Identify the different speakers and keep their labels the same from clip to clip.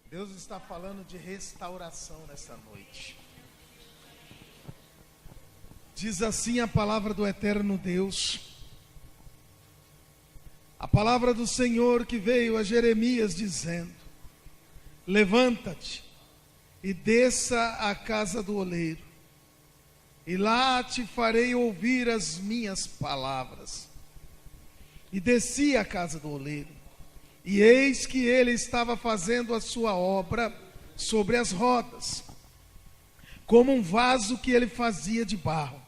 Speaker 1: Deus está falando de restauração nessa noite. Diz assim a palavra do eterno Deus, a palavra do Senhor que veio a Jeremias dizendo: levanta-te e desça à casa do oleiro, e lá te farei ouvir as minhas palavras. E desci à casa do oleiro, e eis que ele estava fazendo a sua obra sobre as rodas, como um vaso que ele fazia de barro.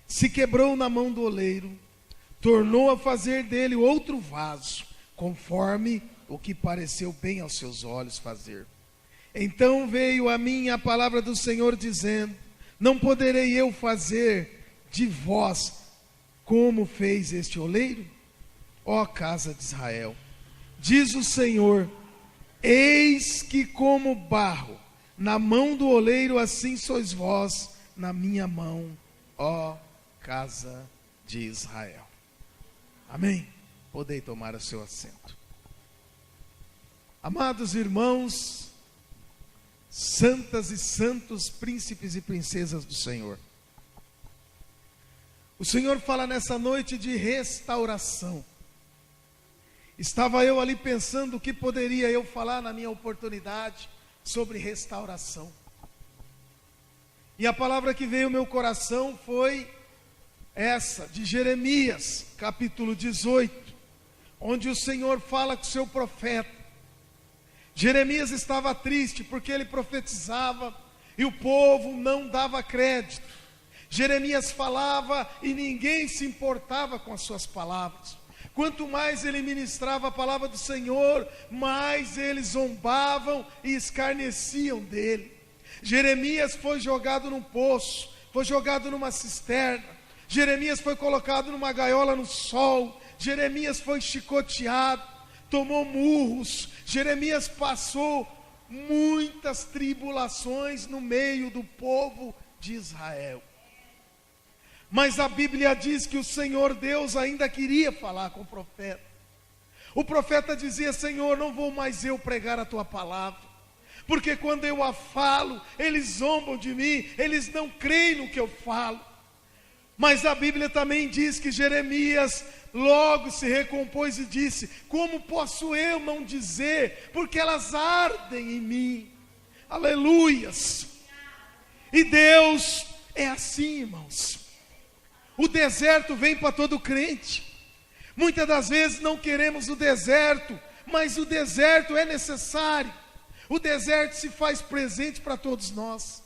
Speaker 1: Se quebrou na mão do oleiro, tornou a fazer dele outro vaso, conforme o que pareceu bem aos seus olhos fazer. Então veio a mim a palavra do Senhor dizendo: não poderei eu fazer de vós como fez este oleiro? Ó casa de Israel, diz o Senhor: eis que como barro na mão do oleiro, assim sois vós na minha mão, ó casa de Israel. Amém? Podei tomar o seu assento. Amados irmãos, santas e santos, príncipes e princesas do Senhor, o Senhor fala nessa noite de restauração. Estava eu ali pensando o que poderia eu falar na minha oportunidade sobre restauração. E a palavra que veio ao meu coração foi essa, de Jeremias, capítulo 18, onde o Senhor fala com o seu profeta. Jeremias estava triste porque ele profetizava e o povo não dava crédito. Jeremias falava e ninguém se importava com as suas palavras. Quanto mais ele ministrava a palavra do Senhor, mais eles zombavam e escarneciam dele. Jeremias foi jogado num poço, foi jogado numa cisterna. Jeremias foi colocado numa gaiola no sol. Jeremias foi chicoteado, tomou murros. Jeremias passou muitas tribulações no meio do povo de Israel. Mas a Bíblia diz que o Senhor Deus ainda queria falar com o profeta. O profeta dizia: Senhor, não vou mais eu pregar a tua palavra, porque quando eu a falo, eles zombam de mim, eles não creem no que eu falo. Mas a Bíblia também diz que Jeremias logo se recompôs e disse: como posso eu não dizer, porque elas ardem em mim. Aleluias. E Deus é assim, irmãos. O deserto vem para todo crente. Muitas das vezes não queremos o deserto, mas o deserto é necessário. O deserto se faz presente para todos nós.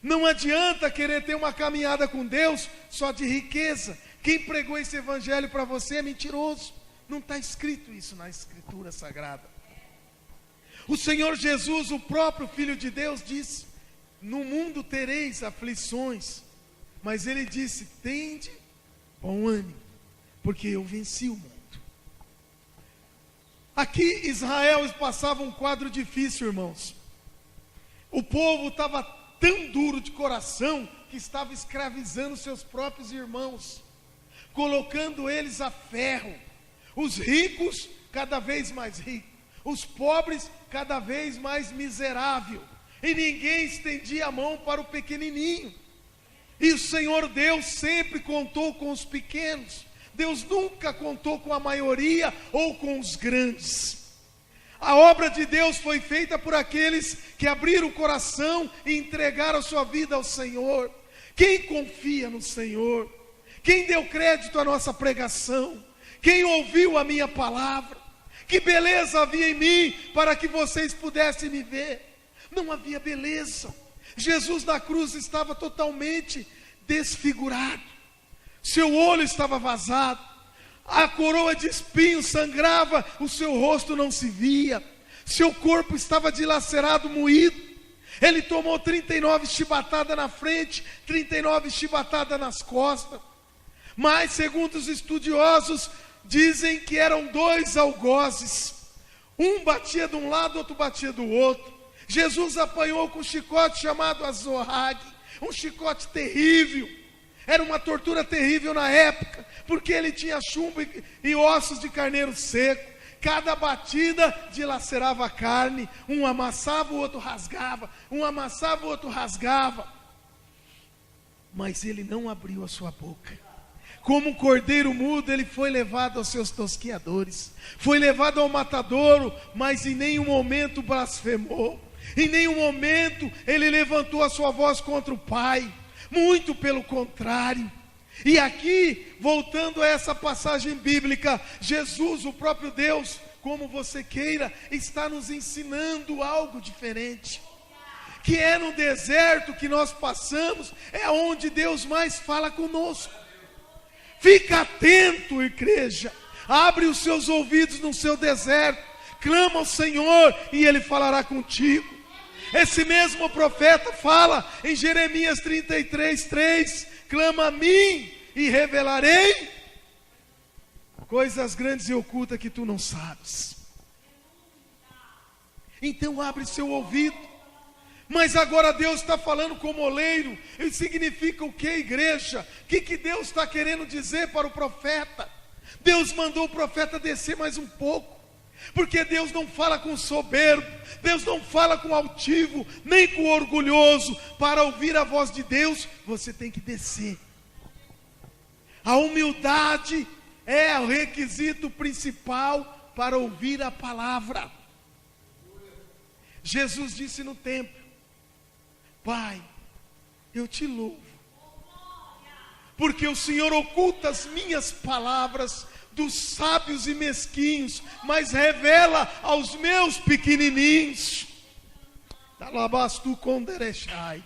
Speaker 1: Não adianta querer ter uma caminhada com Deus só de riqueza. Quem pregou esse evangelho para você é mentiroso. Não está escrito isso na Escritura Sagrada. O Senhor Jesus, o próprio Filho de Deus, disse: no mundo tereis aflições, mas Ele disse: tende bom ânimo, porque eu venci o mundo. Aqui Israel passava um quadro difícil, irmãos. O povo estava tão duro de coração que estava escravizando seus próprios irmãos, colocando eles a ferro. Os ricos cada vez mais ricos, os pobres cada vez mais miserável, e ninguém estendia a mão para o pequenininho. E o Senhor Deus sempre contou com os pequenos. Deus nunca contou com a maioria ou com os grandes. A obra de Deus foi feita por aqueles que abriram o coração e entregaram a sua vida ao Senhor. Quem confia no Senhor? Quem deu crédito à nossa pregação? Quem ouviu a minha palavra? Que beleza havia em mim para que vocês pudessem me ver? Não havia beleza. Jesus na cruz estava totalmente desfigurado. Seu olho estava vazado. A coroa de espinhos sangrava, o seu rosto não se via. Seu corpo estava dilacerado, moído. Ele tomou 39 chibatadas na frente, 39 chibatadas nas costas. Mas, segundo os estudiosos, dizem que eram 2 algozes. Um batia de um lado, outro batia do outro. Jesus apanhou com um chicote chamado azorrague, um chicote terrível. Era uma tortura terrível na época, porque ele tinha chumbo e ossos de carneiro seco. Cada batida dilacerava a carne. Um amassava, o outro rasgava. Um amassava, o outro rasgava. Mas ele não abriu a sua boca. Como um cordeiro mudo, ele foi levado aos seus tosquiadores. Foi levado ao matadouro, mas em nenhum momento blasfemou. Em nenhum momento ele levantou a sua voz contra o Pai. Muito pelo contrário. E aqui, voltando a essa passagem bíblica, Jesus, o próprio Deus, como você queira, está nos ensinando algo diferente. Que é no deserto que nós passamos, é onde Deus mais fala conosco. Fica atento, igreja. Abre os seus ouvidos no seu deserto. Clama ao Senhor e Ele falará contigo. Esse mesmo profeta fala em Jeremias 33:3. Clama a mim e revelarei coisas grandes e ocultas que tu não sabes. Então abre seu ouvido. Mas agora Deus está falando como oleiro. Isso significa o que, igreja? O que Deus está querendo dizer para o profeta? Deus mandou o profeta descer mais um pouco. Porque Deus não fala com soberbo, Deus não fala com altivo, nem com orgulhoso. Para ouvir a voz de Deus, você tem que descer. A humildade é o requisito principal para ouvir a palavra. Jesus disse no templo: Pai, eu te louvo, porque o Senhor oculta as minhas palavras dos sábios e mesquinhos, mas revela aos meus pequenininhos. Talabastu conderechai.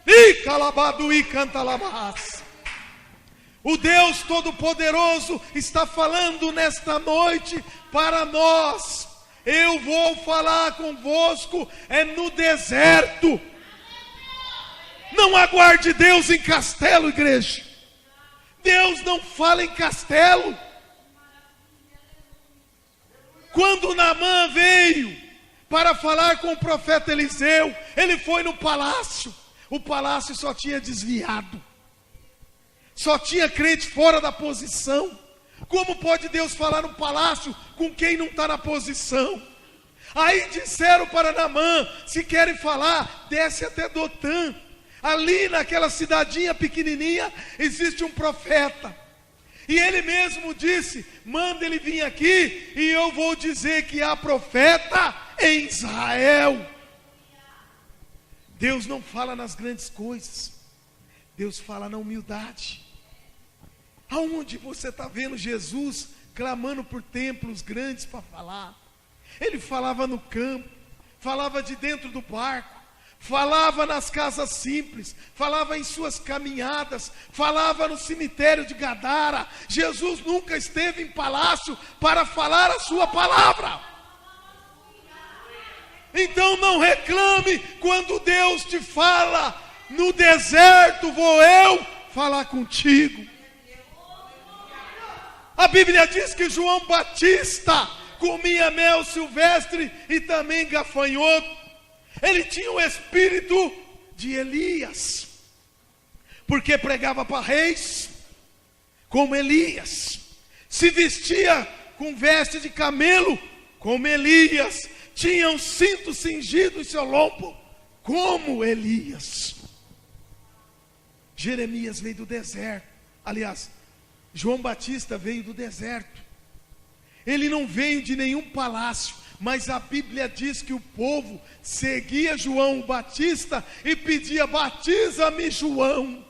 Speaker 1: E calabadu e cantalabás. O Deus Todo-Poderoso está falando nesta noite para nós. Eu vou falar convosco no deserto. Não aguarde Deus em castelo, igreja. Deus não fala em castelo. Quando Naamã veio para falar com o profeta Eliseu, ele foi no palácio. O palácio só tinha desviado. Só tinha crente fora da posição. Como pode Deus falar no palácio com quem não está na posição? Aí disseram para Naamã: se querem falar, desce até Dotã. Ali naquela cidadinha pequenininha existe um profeta. E ele mesmo disse: manda ele vir aqui e eu vou dizer que há profeta em Israel. Deus não fala nas grandes coisas. Deus fala na humildade. Aonde você está vendo Jesus clamando por templos grandes para falar? Ele falava no campo, falava de dentro do barco, falava nas casas simples, falava em suas caminhadas, falava no cemitério de Gadara. Jesus nunca esteve em palácio para falar a sua palavra. Então não reclame quando Deus te fala: no deserto vou eu falar contigo. A Bíblia diz que João Batista comia mel silvestre e também gafanhoto. Ele tinha o espírito de Elias, porque pregava para reis como Elias, se vestia com veste de camelo como Elias, tinha um cinto cingido em seu lombo como Elias. Jeremias veio do deserto. Aliás, João Batista veio do deserto. Ele não veio de nenhum palácio, mas a Bíblia diz que o povo seguia João Batista e pedia: batiza-me, João,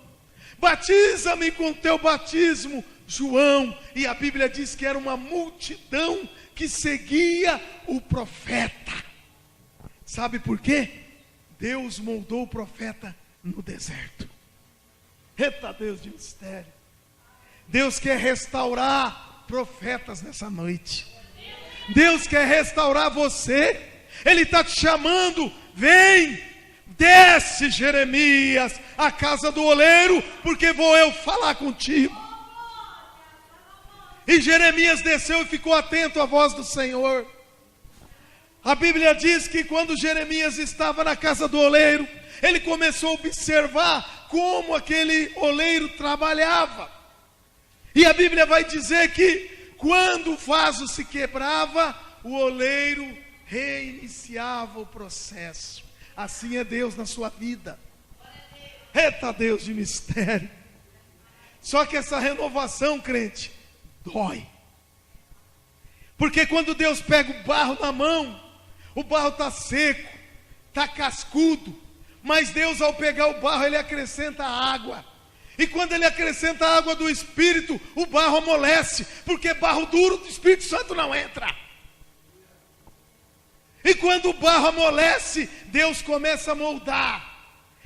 Speaker 1: batiza-me com teu batismo, João. E a Bíblia diz que era uma multidão que seguia o profeta. Sabe por quê? Deus moldou o profeta no deserto. Eita Deus de mistério. Deus quer restaurar profetas nessa noite. Deus quer restaurar você. Ele está te chamando: vem, desce, Jeremias, à casa do oleiro, porque vou eu falar contigo. E Jeremias desceu e ficou atento à voz do Senhor. A Bíblia diz que quando Jeremias estava na casa do oleiro, ele começou a observar como aquele oleiro trabalhava. E a Bíblia vai dizer que Quando o vaso se quebrava, o oleiro reiniciava o processo. Assim é Deus na sua vida. Eita Deus de mistério. Só que essa renovação, crente, dói. Porque quando Deus pega o barro na mão, o barro está seco, está cascudo. Mas Deus, ao pegar o barro, Ele acrescenta água. E quando Ele acrescenta a água do Espírito, o barro amolece. Porque barro duro do Espírito Santo não entra. E quando o barro amolece, Deus começa a moldar.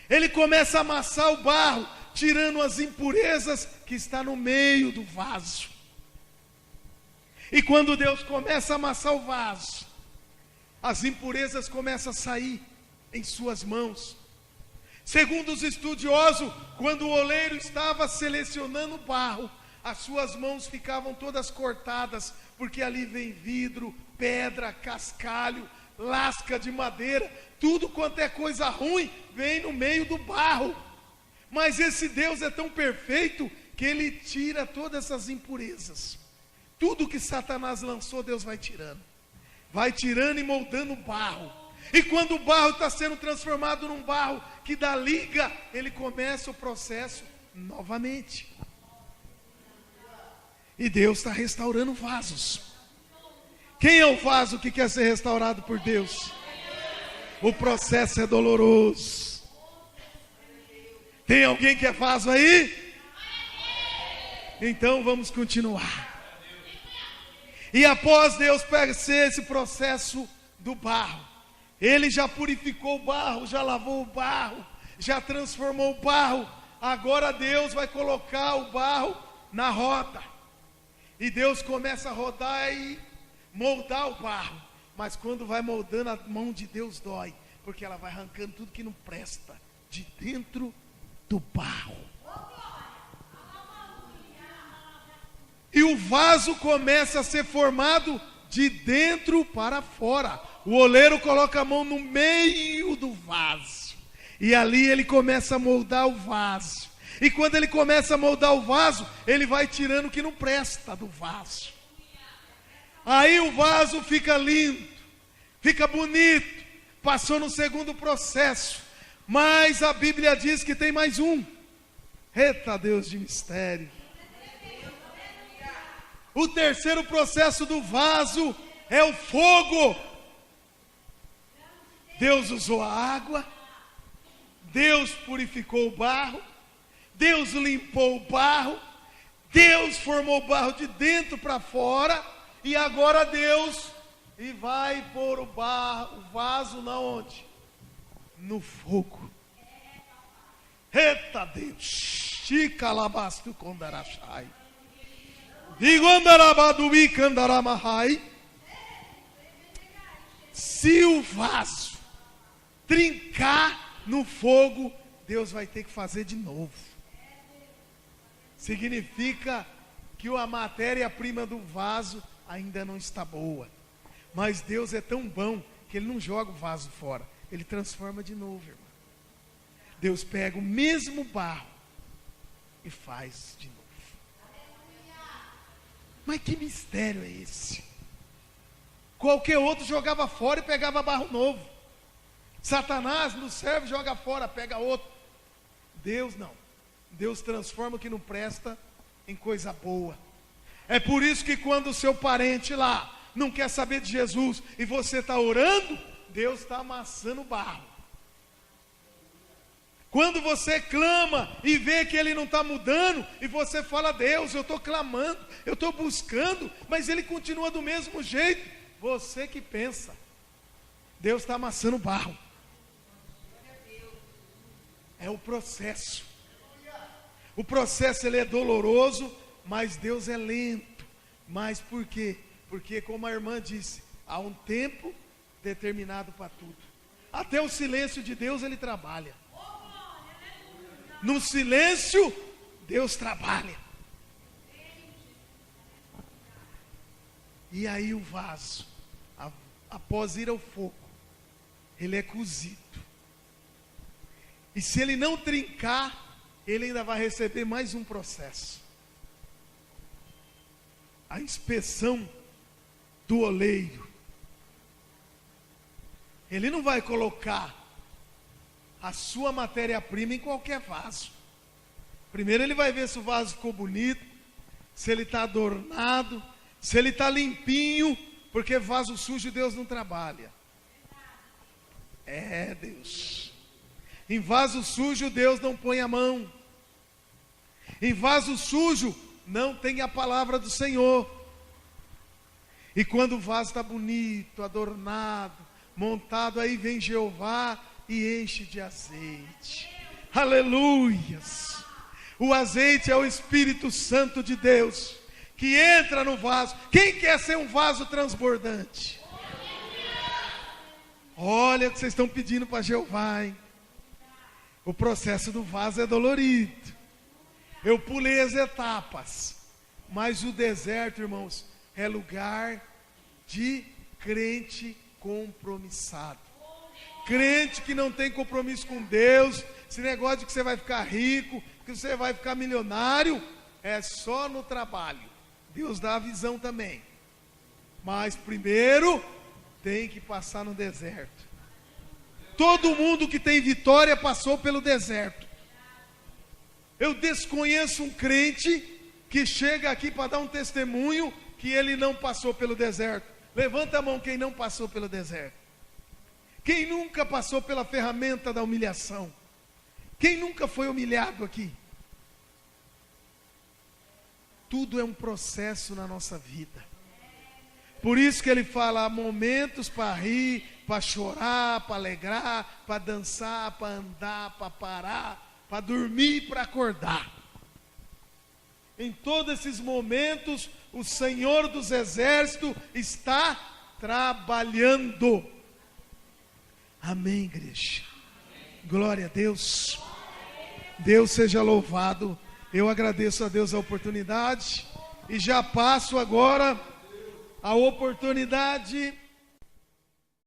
Speaker 1: Ele começa a amassar o barro, tirando as impurezas que está no meio do vaso. E quando Deus começa a amassar o vaso, as impurezas começam a sair em suas mãos. Segundo os estudiosos, quando o oleiro estava selecionando o barro, as suas mãos ficavam todas cortadas, porque ali vem vidro, pedra, cascalho, lasca de madeira, tudo quanto é coisa ruim vem no meio do barro. Mas esse Deus é tão perfeito que Ele tira todas essas impurezas. Tudo que Satanás lançou, Deus vai tirando. Vai tirando e moldando o barro. E quando o barro está sendo transformado num barro que dá liga, ele começa o processo novamente. E Deus está restaurando vasos. Quem é o vaso que quer ser restaurado por Deus? O processo é doloroso. Tem alguém que é vaso aí? Então vamos continuar. E após Deus ser esse processo do barro, Ele já purificou o barro, já lavou o barro, já transformou o barro. Agora Deus vai colocar o barro na roda. E Deus começa a rodar e moldar o barro. Mas quando vai moldando, a mão de Deus dói, porque ela vai arrancando tudo que não presta de dentro do barro. E o vaso começa a ser formado de dentro para fora. O oleiro coloca a mão no meio do vaso. E ali ele começa a moldar o vaso. E quando ele começa a moldar o vaso, ele vai tirando o que não presta do vaso. Aí o vaso fica lindo, fica bonito. Passou no segundo processo. Mas a Bíblia diz que tem mais um. Eita Deus de mistério. O terceiro processo do vaso é o fogo. Deus usou a água, Deus purificou o barro, Deus limpou o barro, Deus formou o barro de dentro para fora, e agora Deus vai pôr o vaso na onde? No fogo. Eita Deus, Chicalabastu Kondarachai. Se o vaso trincar no fogo, Deus vai ter que fazer de novo. Significa que a matéria-prima do vaso ainda não está boa. Mas Deus é tão bom que Ele não joga o vaso fora. Ele transforma de novo, irmão. Deus pega o mesmo barro e faz de novo. Mas que mistério é esse? Qualquer outro jogava fora e pegava barro novo. Satanás nos serve, joga fora, pega outro. Deus não. Deus transforma o que não presta em coisa boa. É por isso que quando o seu parente lá não quer saber de Jesus e você está orando, Deus está amassando o barro. Quando você clama e vê que ele não está mudando, e você fala, Deus, eu estou clamando, eu estou buscando, mas ele continua do mesmo jeito, você que pensa, Deus está amassando o barro. É o processo. O processo ele é doloroso, mas Deus é lento. Mas por quê? Porque como a irmã disse, há um tempo determinado para tudo. Até o silêncio de Deus ele trabalha. No silêncio, Deus trabalha. E aí o vaso, após ir ao fogo, ele é cozido. E se ele não trincar, ele ainda vai receber mais um processo. a inspeção do oleiro. Ele não vai colocar a sua matéria-prima em qualquer vaso. Primeiro ele vai ver se o vaso ficou bonito, se ele está adornado, se ele está limpinho, porque vaso sujo Deus não trabalha. Deus. Em vaso sujo Deus não põe a mão. Em vaso sujo não tem a palavra do Senhor. E quando o vaso está bonito, adornado, montado, aí vem Jeová e enche de azeite. Aleluias! O azeite é o Espírito Santo de Deus que entra no vaso. Quem quer ser um vaso transbordante? Olha o que vocês estão pedindo para Jeová, hein? O processo do vaso é dolorido. Eu pulei as etapas, mas o deserto, irmãos, é lugar de crente compromissado. Crente que não tem compromisso com Deus, esse negócio de que você vai ficar rico, que você vai ficar milionário, é só no trabalho. Deus dá a visão também. Mas primeiro tem que passar no deserto. Todo mundo que tem vitória passou pelo deserto. Eu desconheço um crente que chega aqui para dar um testemunho que ele não passou pelo deserto. Levanta a mão quem não passou pelo deserto. Quem nunca passou pela ferramenta da humilhação? Quem nunca foi humilhado aqui? Tudo é um processo na nossa vida. Por isso que ele fala, há momentos para rir, para chorar, para alegrar, para dançar, para andar, para parar, para dormir e para acordar. Em todos esses momentos, o Senhor dos Exércitos está trabalhando. Amém, igreja. Glória a Deus. Deus seja louvado. Eu agradeço a Deus a oportunidade e já passo agora a oportunidade